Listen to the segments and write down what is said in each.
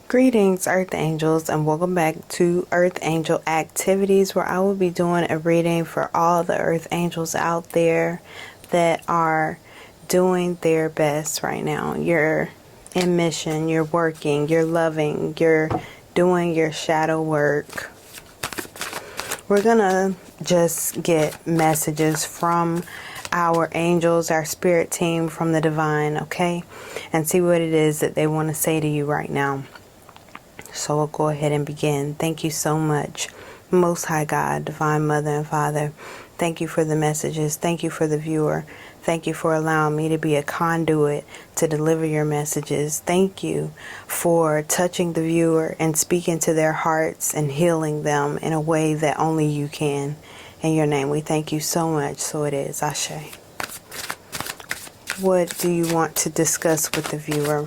Greetings, Earth Angels, and welcome back to Earth Angel Activities, where I will be doing a reading for all the Earth Angels out there that are doing their best right now. You're in mission, you're working, you're loving, you're doing your shadow work. We're gonna just get messages from our angels, our spirit team from the divine, okay? And see what it is that they want to say to you right now. So we'll go ahead and begin. Thank you so much, Most High God, Divine Mother and Father. Thank you for the messages. Thank you for the viewer. Thank you for allowing me to be a conduit to deliver your messages. Thank you for touching the viewer and speaking to their hearts and healing them in a way that only you can. In your name, we thank you so much. So it is. Ashe. What do you want to discuss with the viewer?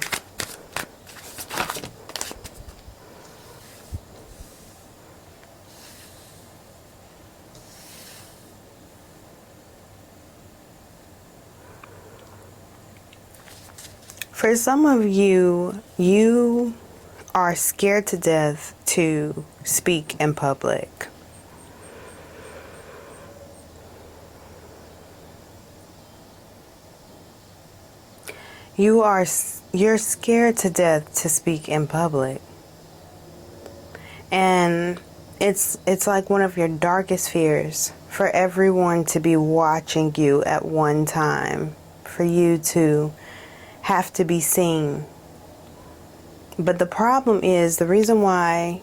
For some of you, you are scared to death to speak in public. You're scared to death to speak in public. And it's like one of your darkest fears for everyone to be watching you at one time, for you to have to be seen. But the problem is, the reason why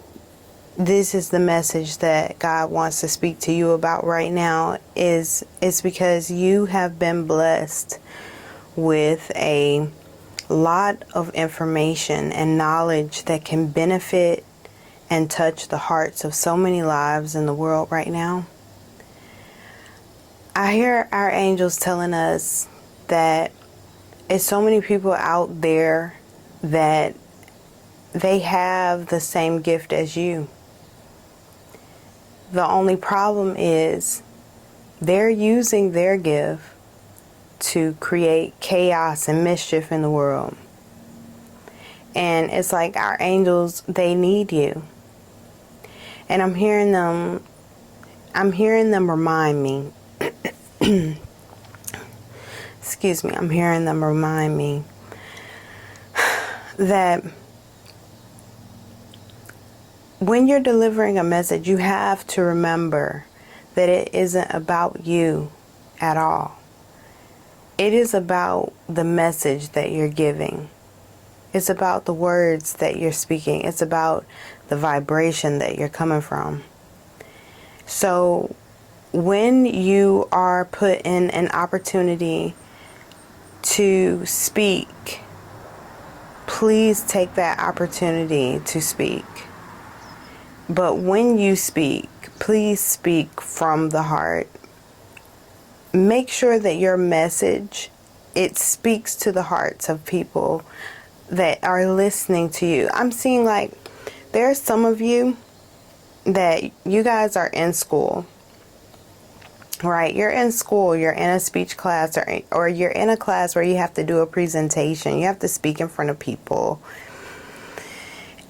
this is the message that God wants to speak to you about right now is because you have been blessed with a lot of information and knowledge that can benefit and touch the hearts of so many lives in the world right now. I hear our angels telling us that it's so many people out there that they have the same gift as you. The only problem is they're using their gift to create chaos and mischief in the world. And it's like our angels, they need you. And I'm hearing them remind me excuse me, I'm hearing them remind me that when you're delivering a message, you have to remember that it isn't about you at all. It is about the message that you're giving. It's about the words that you're speaking. It's about the vibration that you're coming from. So when you are put in an opportunity to speak, please take that opportunity to speak. But when you speak, please speak from the heart. Make sure that your message, it speaks to the hearts of people that are listening to you. I'm seeing like there are some of you that you guys are in school. Right, you're in school, you're in a speech class, or you're in a class where you have to do a presentation, you have to speak in front of people.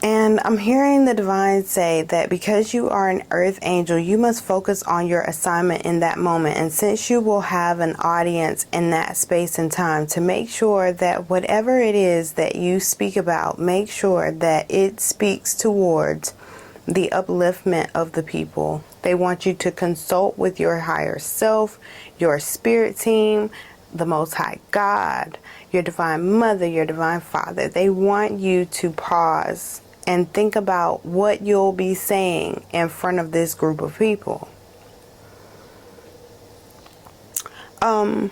And I'm hearing the divine say that because you are an earth angel, you must focus on your assignment in that moment. And since you will have an audience in that space and time, to make sure that whatever it is that you speak about, make sure that it speaks towards the upliftment of the people. They want you to consult with your higher self, your spirit team, the Most High God, your Divine Mother, your Divine Father. They want you to pause and think about what you'll be saying in front of this group of people. But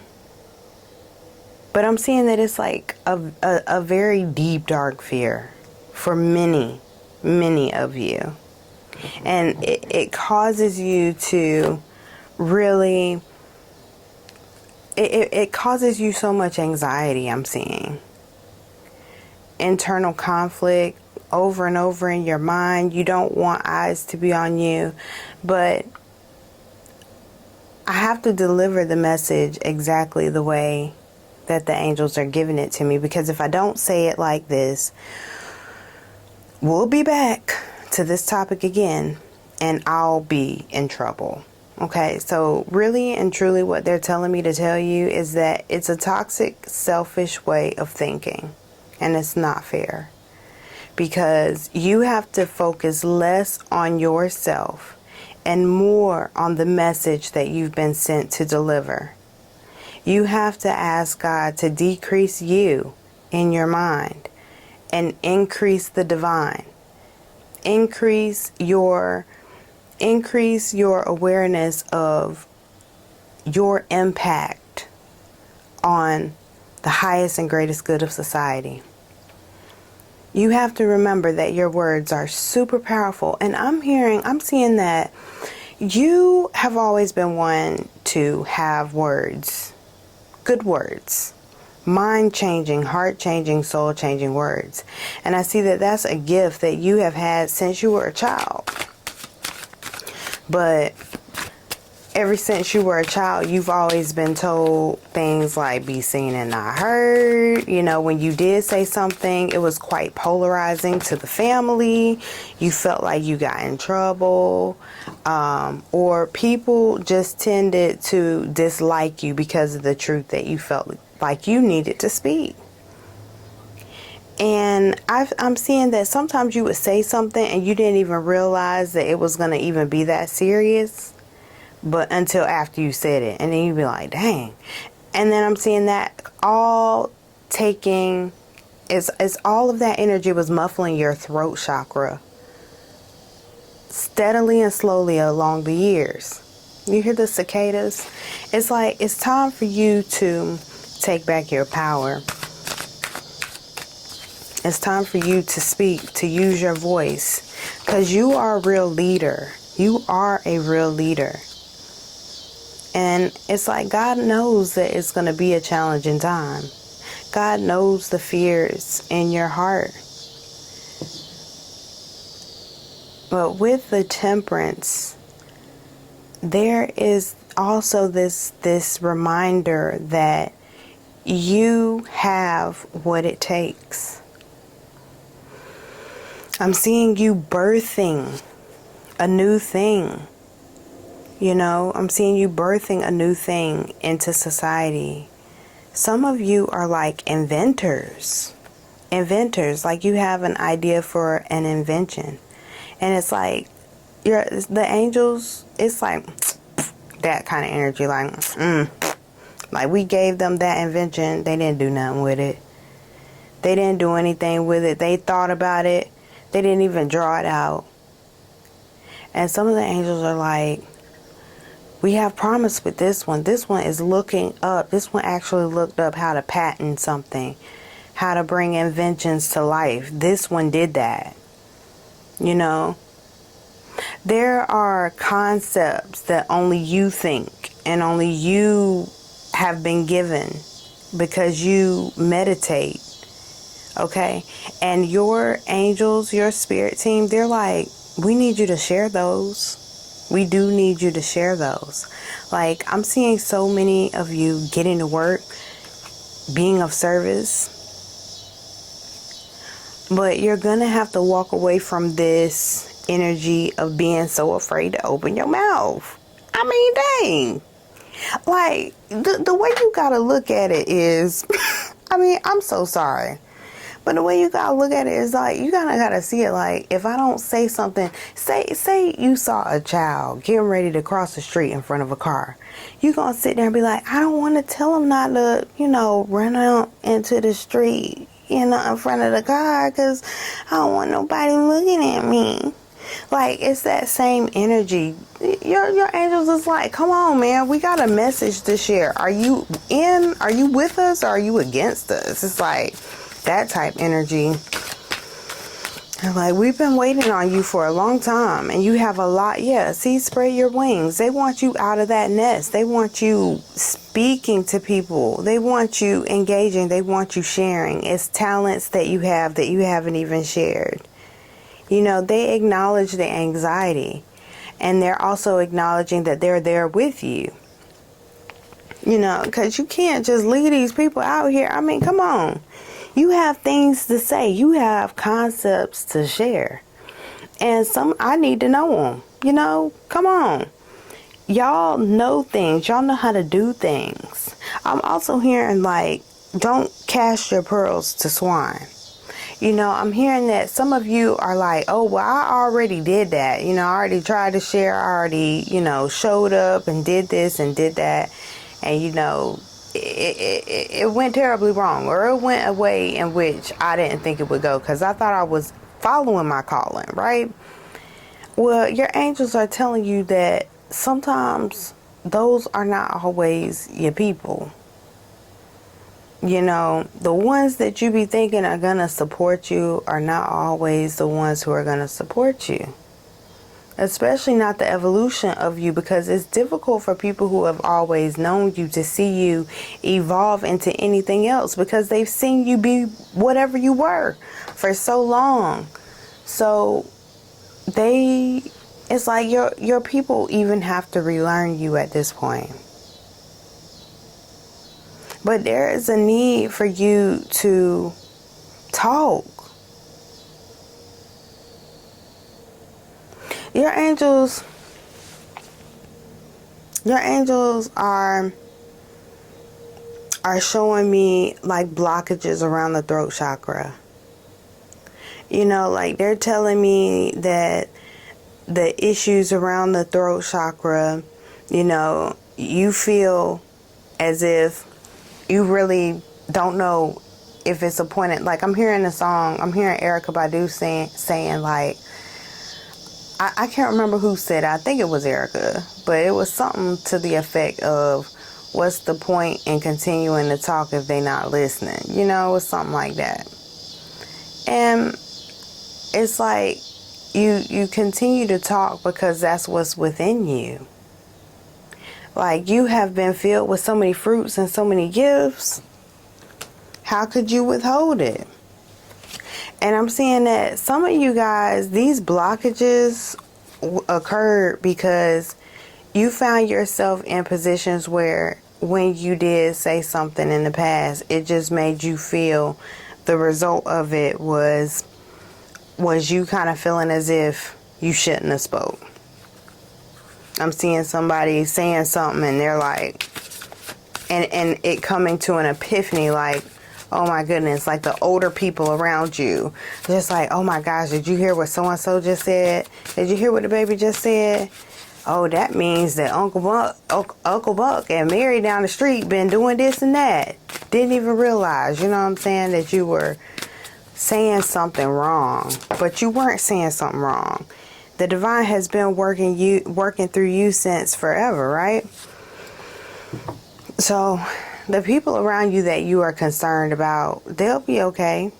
I'm seeing that it's like a very deep, dark fear for many of you. And it causes you to really, it causes you so much anxiety, I'm seeing. Internal conflict over and over in your mind. You don't want eyes to be on you. But I have to deliver the message exactly the way that the angels are giving it to me. Because if I don't say it like this, we'll be back to this topic again, and I'll be in trouble. Okay, so really and truly what they're telling me to tell you is that it's a toxic, selfish way of thinking, and it's not fair. Because you have to focus less on yourself and more on the message that you've been sent to deliver. You have to ask God to decrease you in your mind and increase the divine. Increase your awareness of your impact on the highest and greatest good of society. You have to remember that your words are super powerful. And I'm seeing that you have always been one to have words, good words, mind-changing, heart-changing, soul-changing words. And I see that that's a gift that you have had since you were a child. But ever since you were a child, you've always been told things like be seen and not heard. You know, when you did say something, it was quite polarizing to the family. You felt like you got in trouble. Or people just tended to dislike you because of the truth that you felt like you needed to speak. And I'm seeing that sometimes you would say something and you didn't even realize that it was going to even be that serious. But until after you said it, and then you'd be like, dang. And then I'm seeing that all taking, it's all of that energy was muffling your throat chakra steadily and slowly along the years. You hear the cicadas? It's like, it's time for you to take back your power. It's time for you to speak, to use your voice, because you are a real leader. You are a real leader. And it's like God knows that it's going to be a challenging time. God knows the fears in your heart. But with the temperance, there is also this reminder that you have what it takes. I'm seeing you birthing a new thing. You know, I'm seeing you birthing a new thing into society. Some of you are like inventors. Inventors, like you have an idea for an invention. And it's like, the angels, it's like that kind of energy. Like we gave them that invention. They didn't do nothing with it. They didn't do anything with it. They thought about it. They didn't even draw it out. And some of the angels are like, we have promise with this one. This one is looking up. This one actually looked up how to patent something, how to bring inventions to life. This one did that. You know, there are concepts that only you think and only you have been given because you meditate. Okay. And your angels, your spirit team, they're like, we need you to share those. We do need you to share those. Like, I'm seeing so many of you getting to work, being of service. But you're going to have to walk away from this energy of being so afraid to open your mouth. I mean, dang. Like, the way you got to look at it is, I mean, I'm so sorry. But the way you gotta look at it is like, you gotta see it like, if I don't say something, say you saw a child getting ready to cross the street in front of a car. You gonna sit there and be like, I don't want to tell him not to, run out into the street, in front of the car, because I don't want nobody looking at me. Like, it's that same energy. Your angels is like, come on, man, we got a message to share. Are you with us, or are you against us? It's like that type energy. Like, we've been waiting on you for a long time, and you have a lot. Yeah, see, spread your wings. They want you out of that nest. They want you speaking to people. They want you engaging. They want you sharing. It's talents that you have that you haven't even shared. They acknowledge the anxiety, and they're also acknowledging that they're there with you. Because you can't just leave these people out here. I mean, come on. You have things to say. You have concepts to share. And I need to know them. You know, come on. Y'all know things. Y'all know how to do things. I'm also hearing like, don't cast your pearls to swine. You know, I'm hearing that some of you are like, oh, well, I already did that. You know, I already tried to share. I already, you know, showed up and did this and did that. And, you know, it went terribly wrong, or it went a way in which I didn't think it would go, because I thought I was following my calling, right? Well, your angels are telling you that sometimes those are not always your people. You know, the ones that you be thinking are going to support you are not always the ones who are going to support you. Especially not the evolution of you, because it's difficult for people who have always known you to see you evolve into anything else, because they've seen you be whatever you were for so long. So it's like your people even have to relearn you at this point. But there is a need for you to talk. Your angels are showing me like blockages around the throat chakra. You know, like they're telling me that the issues around the throat chakra, you know, you feel as if you really don't know if it's appointed. Like I'm hearing a song, I'm hearing Erykah Badu saying like, I can't remember who said it. I think it was Erykah, but it was something to the effect of, what's the point in continuing to talk if they're not listening? You know, it's something like that. And it's like you continue to talk because that's what's within you. Like, you have been filled with so many fruits and so many gifts. How could you withhold it? And I'm seeing that some of you guys, these blockages occurred because you found yourself in positions where when you did say something in the past, it just made you feel the result of it was you kind of feeling as if you shouldn't have spoke. I'm seeing somebody saying something and they're like, and it coming to an epiphany, like, oh my goodness, like the older people around you, just like, oh my gosh, did you hear what so-and-so just said? Did you hear what the baby just said? Oh, that means that Uncle Buck and Mary down the street been doing this and that. Didn't even realize, you know what I'm saying, that you were saying something wrong, but you weren't saying something wrong. The divine has been working through you since forever, right? So the people around you that you are concerned about, they'll be okay.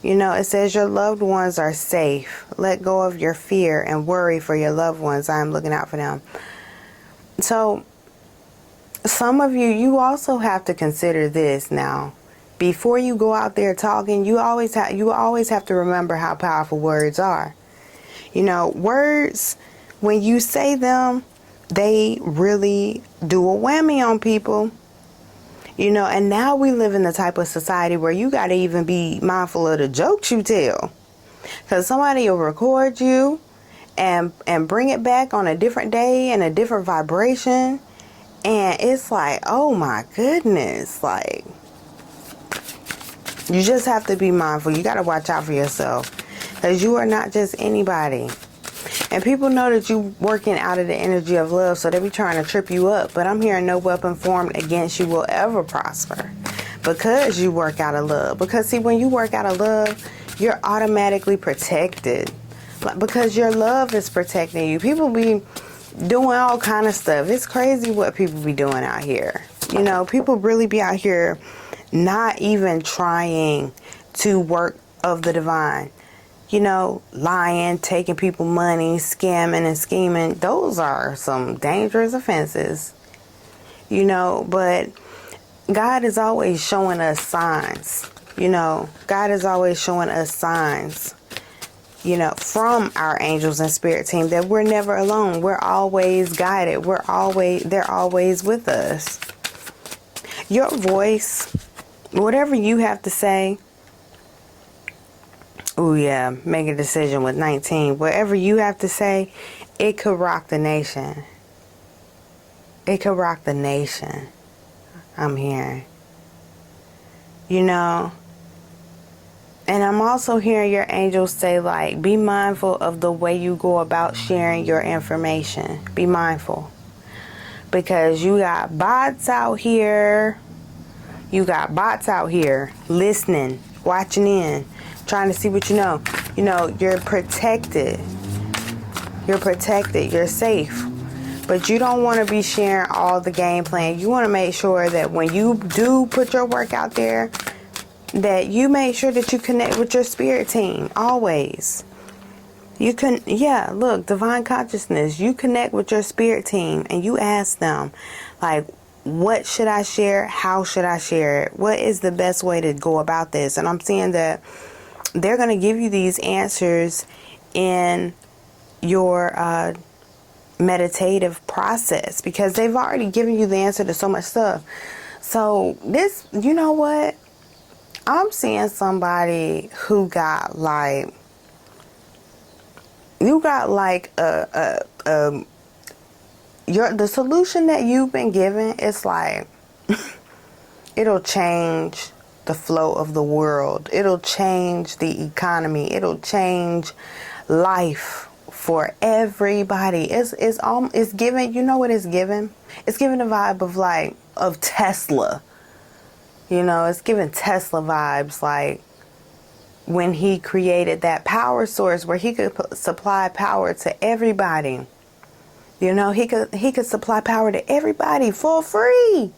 You know, it says your loved ones are safe. Let go of your fear and worry for your loved ones. I am looking out for them. So some of you also have to consider this now. Before you go out there talking, you always have to remember how powerful words are. You know, words, when you say them, they really do a whammy on people. You know, and now we live in the type of society where you got to even be mindful of the jokes you tell. Because somebody will record you and bring it back on a different day and a different vibration. And it's like, oh my goodness, like, you just have to be mindful. You got to watch out for yourself, because you are not just anybody. And people know that you working out of the energy of love, so they be trying to trip you up. But I'm hearing no weapon formed against you will ever prosper, because you work out of love. Because see, when you work out of love, you're automatically protected, because your love is protecting you. People be doing all kind of stuff. It's crazy what people be doing out here. You know, people really be out here not even trying to work of the divine. You know, lying, taking people money, scamming and scheming. Those are some dangerous offenses. You know, but God is always showing us signs. You know, God is always showing us signs, you know, from our angels and spirit team, that we're never alone. We're always guided. They're always with us. Your voice, whatever you have to say, Oh yeah, make a decision with 19. Whatever you have to say, it could rock the nation. It could rock the nation. I'm hearing. You know, and I'm also hearing your angels say, like, be mindful of the way you go about sharing your information. Be mindful. Because you got bots out here. You got bots out here listening, watching in, trying to see what you know. You know, you're protected. You're protected. You're safe. But you don't want to be sharing all the game plan. You want to make sure that when you do put your work out there, that you make sure that you connect with your spirit team always. You can, yeah, look, divine consciousness, you connect with your spirit team and you ask them, like, what should I share? How should I share it? What is the best way to go about this? And I'm seeing that they're going to give you these answers in your meditative process, because they've already given you the answer to so much stuff. So this, you know what? I'm seeing somebody who got like, you got like the solution that you've been given is like, it'll change the flow of the world. It'll change the economy. It'll change life for everybody. It's given, you know what it's given? It's given a vibe of like, of Tesla. You know, it's giving Tesla vibes, like when he created that power source where he could supply power to everybody. You know, he could supply power to everybody for free.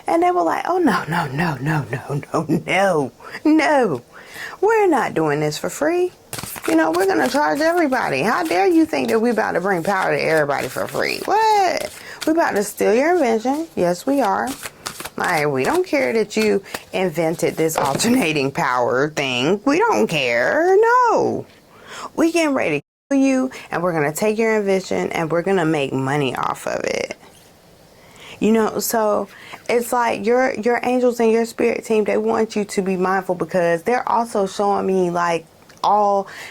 And they were like, oh, no. We're not doing this for free. You know, we're going to charge everybody. How dare you think that we're about to bring power to everybody for free? What? We're about to steal your invention. Yes, we are. Like, we don't care that you invented this alternating power thing. We don't care. No. We getting ready to kill you, and we're going to take your invention, and we're going to make money off of it. You know, so it's like your angels and your spirit team, they want you to be mindful, because they're also showing me like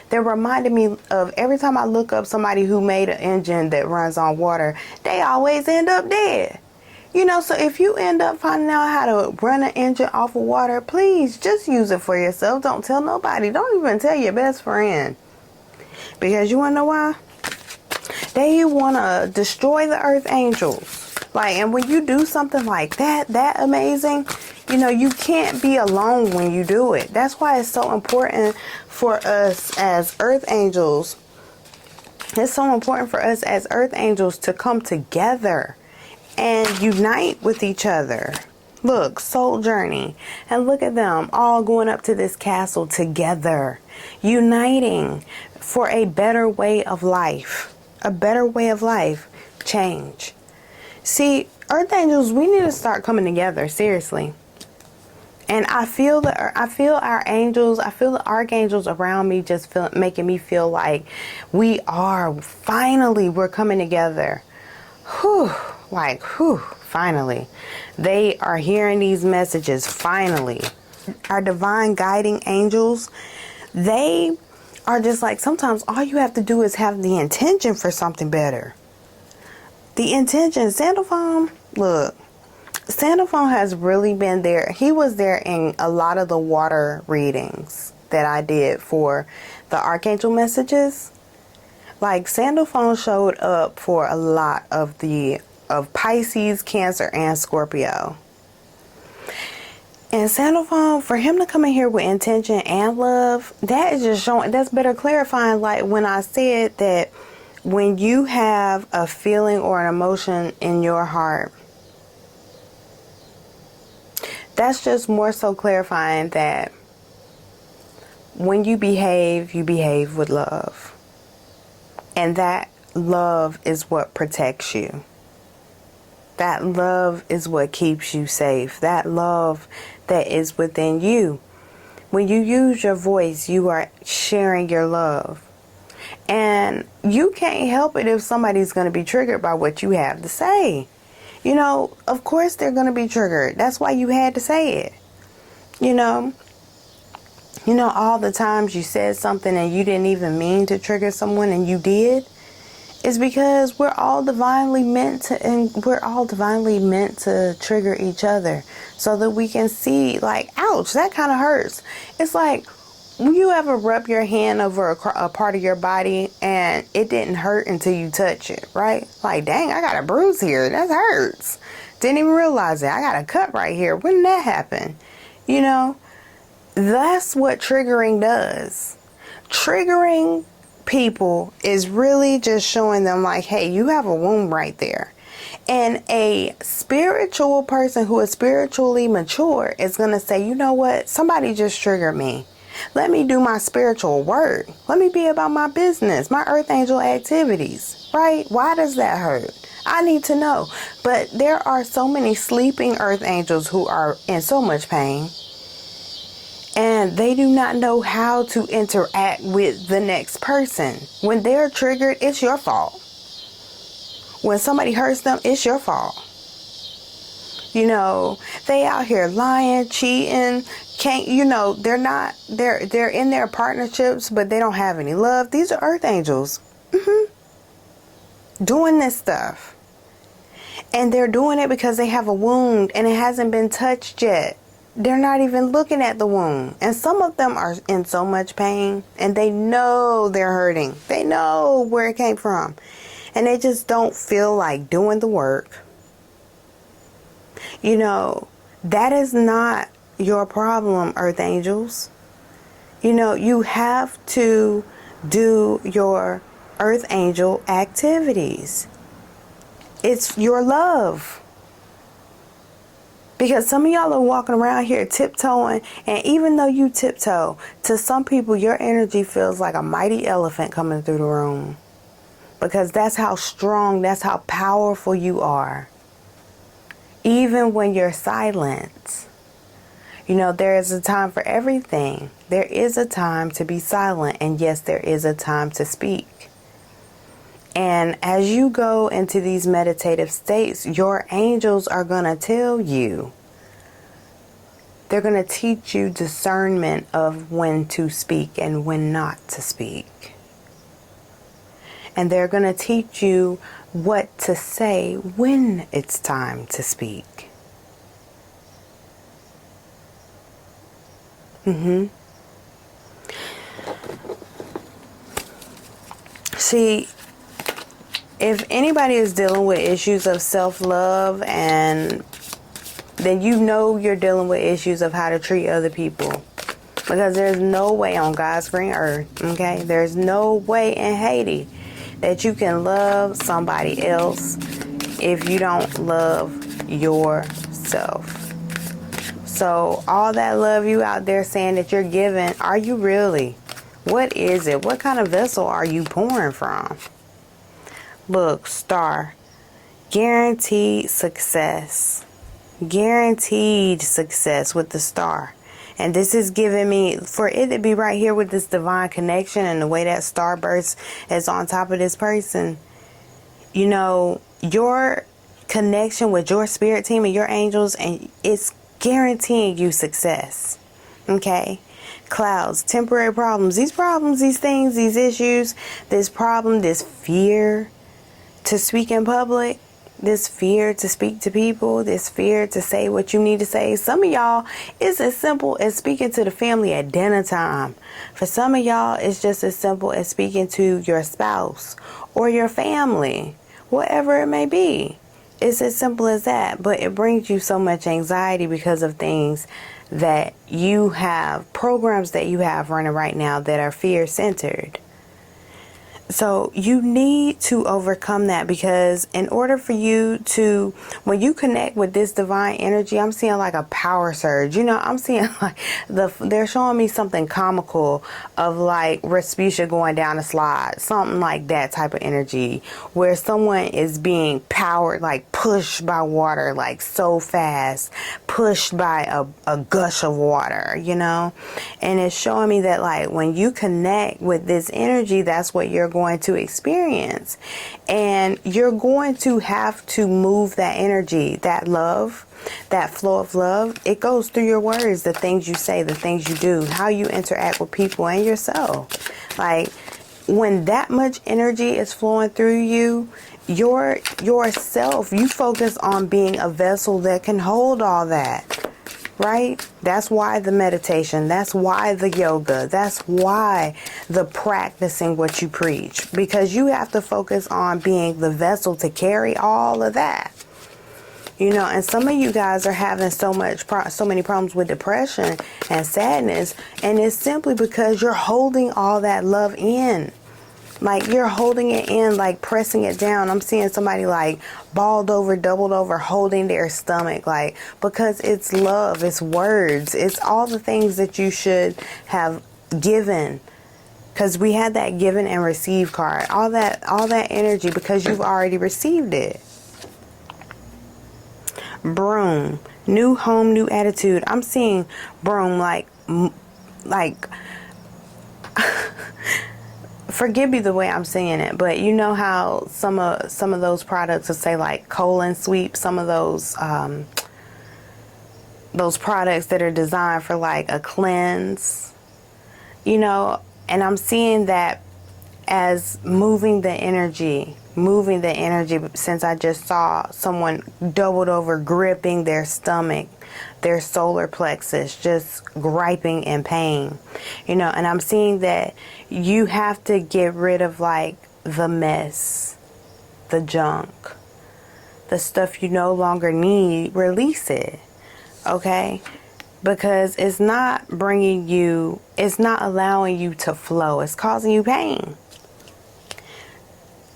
they're reminding me of every time I look up somebody who made an engine that runs on water, they always end up dead. You know, so if you end up finding out how to run an engine off of water, please just use it for yourself. Don't tell nobody. Don't even tell your best friend. Because you want to know why? They want to destroy the earth angels. Like, and when you do something like that amazing, you know, you can't be alone when you do it. That's why it's so important for us as earth angels. It's so important for us as earth angels to come together and unite with each other. Look, soul journey. And look at them all going up to this castle together, uniting for a better way of life. A better way of life. Change. See, earth angels, we need to start coming together, seriously. And I feel our angels, I feel the archangels around me just making me feel like we're coming together. Whew. Like, whew, finally. They are hearing these messages, finally. Our divine guiding angels, they are just like, sometimes all you have to do is have the intention for something better. The intention. Sandalphon, look, Sandalphon has really been there. He was there in a lot of the water readings that I did for the archangel messages. Like, Sandalphon showed up for a lot of Pisces, Cancer, and Scorpio. And Sandalphon, for him to come in here with intention and love, that is just showing, that's better clarifying, like when I said that when you have a feeling or an emotion in your heart, that's just more so clarifying that when you behave with love. And that love is what protects you. That love is what keeps you safe. That love that is within you. When you use your voice, you are sharing your love. And you can't help it if somebody's going to be triggered by what you have to say. You know, of course they're going to be triggered. That's why you had to say it. You know, You know, all the times you said something and you didn't even mean to trigger someone and you did, is because we're all divinely meant to trigger each other so that we can see, like, ouch, that kind of hurts. It's like, you ever rub your hand over a part of your body and it didn't hurt until you touch it, right? Like, dang, I got a bruise here. That hurts. Didn't even realize it. I got a cut right here. When did that happen? You know, that's what triggering does. Triggering people is really just showing them, like, hey, you have a wound right there. And a spiritual person who is spiritually mature is going to say, you know what? Somebody just triggered me. Let me do my spiritual work. Let me be about my business, my earth angel activities, right? Why does that hurt? I need to know. But there are so many sleeping earth angels who are in so much pain, and they do not know how to interact with the next person. When they're triggered, it's your fault. When somebody hurts them, it's your fault. You know, they out here lying, cheating, they're in their partnerships, but they don't have any love. These are earth angels. Doing this stuff. And they're doing it because they have a wound and it hasn't been touched yet. They're not even looking at the wound. And some of them are in so much pain and they know they're hurting. They know where it came from. And they just don't feel like doing the work. You know, that is not your problem, earth angels. You know, you have to do your earth angel activities. It's your love. Because some of y'all are walking around here tiptoeing, and even though you tiptoe, to some people your energy feels like a mighty elephant coming through the room. Because that's how strong, that's how powerful you are. Even when you're silent. You know, there is a time for everything. There is a time to be silent, and yes, there is a time to speak. And as you go into these meditative states, your angels are going to tell you. They're going to teach you discernment of when to speak and when not to speak. And they're going to teach you what to say when it's time to speak. See, if anybody is dealing with issues of self-love, and then you know you're dealing with issues of how to treat other people. Because there's no way on God's green earth, okay? There's no way in Haiti that you can love somebody else if you don't love yourself. So all that love you out there saying that you're giving, are you really? What is it? What kind of vessel are you pouring from? Look, star, guaranteed success. Guaranteed success with the star. And this is giving me, for it to be right here with this divine connection and the way that starburst is on top of this person. You know, your connection with your spirit team and your angels, and it's guaranteeing you success. Okay? Clouds, temporary problems, these things, these issues, this problem, this fear to speak in public, this fear to speak to people, this fear to say what you need to say. Some of y'all, it's as simple as speaking to the family at dinner time. For some of y'all, it's just as simple as speaking to your spouse or your family, whatever it may be. It's as simple as that, but it brings you so much anxiety because of things that you have, programs that you have running right now that are fear-centered. So you need to overcome that, because in order for you to, when you connect with this divine energy, I'm seeing like a power surge. You know, I'm seeing like they're showing me something comical of like Respucia going down a slide, something like that type of energy, where someone is being powered, like pushed by water, like so fast, pushed by a gush of water, you know. And it's showing me that like when you connect with this energy, that's what you're going to experience. And you're going to have to move that energy, that love, that flow of love. It goes through your words, the things you say, the things you do, how you interact with people and yourself. Like, when that much energy is flowing through you, yourself, you focus on being a vessel that can hold all that, right? That's why the meditation, that's why the yoga, that's why the practicing what you preach, because you have to focus on being the vessel to carry all of that. You know, and some of you guys are having so many problems with depression and sadness, and it's simply because you're holding all that love in. Like, you're holding it in, like pressing it down. I'm seeing somebody like balled over, doubled over, holding their stomach, like, because it's love, it's words, it's all the things that you should have given. Because we had that given and receive card, all that energy, because you've already received it. Broom, new home, new attitude. I'm seeing broom like forgive me the way I'm saying it, but you know how some of those products will say like colon sweep, some of those products that are designed for like a cleanse, you know, and I'm seeing that as moving the energy, since I just saw someone doubled over, gripping their stomach, their solar plexus, just griping in pain, you know. And I'm seeing that you have to get rid of like the mess, the junk, the stuff you no longer need. Release it, okay? Because it's not allowing you to flow. It's causing you pain.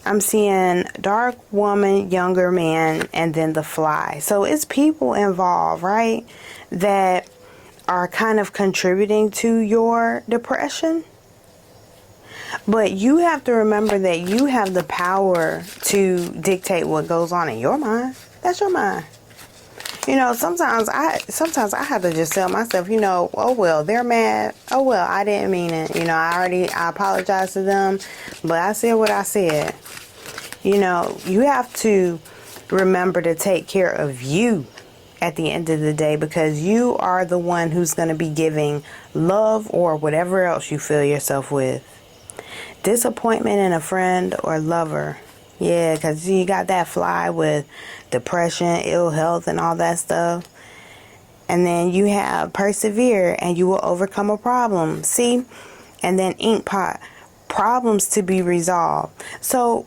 I'm seeing dark woman, younger man, and then the fly. So it's people involved, right, that are kind of contributing to your depression. But you have to remember that you have the power to dictate what goes on in your mind. That's your mind. You know, sometimes I have to just tell myself, you know, oh well, they're mad. Oh well, I didn't mean it. You know, I apologize to them, but I said what I said. You know, you have to remember to take care of you at the end of the day, because you are the one who's going to be giving love or whatever else you fill yourself with. Disappointment in a friend or lover. Yeah, because you got that fly with depression, ill health, and all that stuff. And then you have persevere and you will overcome a problem. See? And then ink pot. Problems to be resolved. So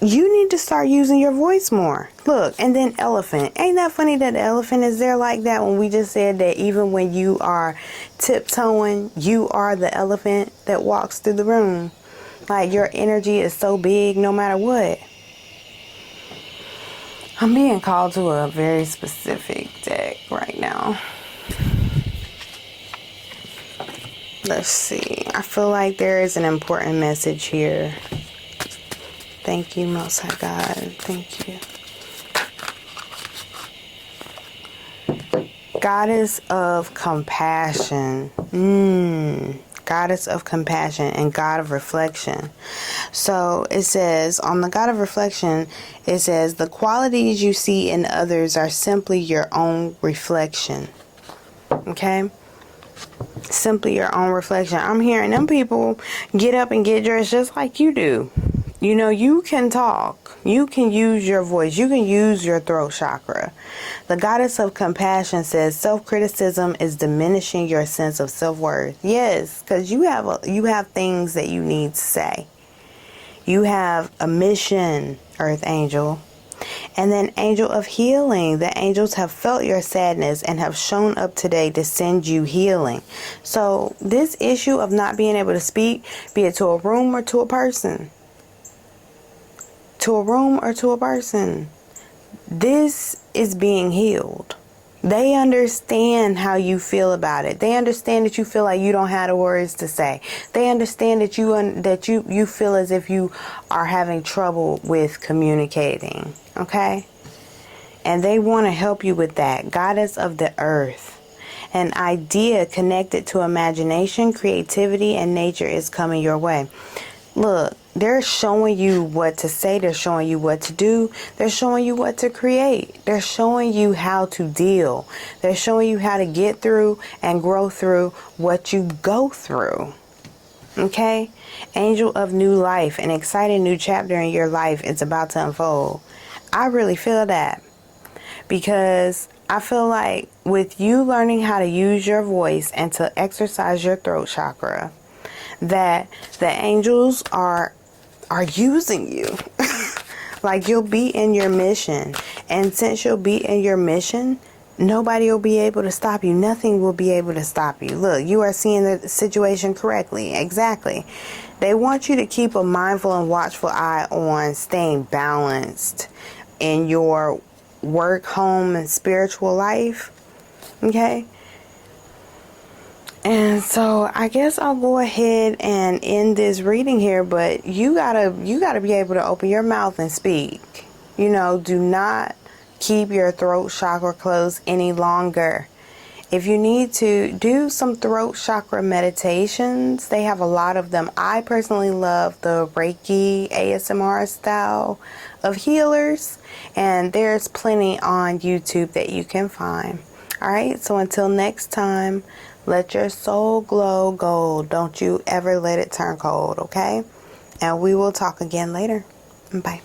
you need to start using your voice more. Look, and then elephant. Ain't that funny that the elephant is there like that when we just said that even when you are tiptoeing, you are the elephant that walks through the room. Like, your energy is so big no matter what. I'm being called to a very specific deck right now. Let's see. I feel like there is an important message here. Thank you, Most High God. Thank you. Goddess of compassion. Goddess of compassion and God of reflection. So it says, on the God of reflection, it says, the qualities you see in others are simply your own reflection. Okay? Simply your own reflection. I'm hearing them people get up and get dressed just like you do. You know, you can talk. You can use your voice. You can use your throat chakra. The goddess of compassion says self-criticism is diminishing your sense of self-worth. Yes, because you have things that you need to say. You have a mission, Earth Angel. And then angel of healing. The angels have felt your sadness and have shown up today to send you healing. So this issue of not being able to speak, be it to a room or to a person, this is being healed. They understand how you feel about it. They understand that you feel like you don't have the words to say. They understand that you feel as if you are having trouble with communicating. Okay? And they want to help you with that. Goddess of the earth. An idea connected to imagination, creativity, and nature is coming your way. Look, they're showing you what to say. They're showing you what to do. They're showing you what to create. They're showing you how to deal. They're showing you how to get through and grow through what you go through. Okay? Angel of new life, an exciting new chapter in your life is about to unfold. I really feel that, because I feel like with you learning how to use your voice and to exercise your throat chakra, that the angels are using you. Like, you'll be in your mission, and since you'll be in your mission, nobody will be able to stop you. Nothing will be able to stop you. Look, you are seeing the situation correctly. Exactly. They want you to keep a mindful and watchful eye on staying balanced in your work, home, and spiritual life. Okay? And so I guess I'll go ahead and end this reading here, but you gotta be able to open your mouth and speak. You know, do not keep your throat chakra closed any longer. If you need to, do some throat chakra meditations. They have a lot of them. I personally love the Reiki ASMR style of healers, and there's plenty on YouTube that you can find. Alright, so until next time, let your soul glow gold. Don't you ever let it turn cold, okay? And we will talk again later. Bye.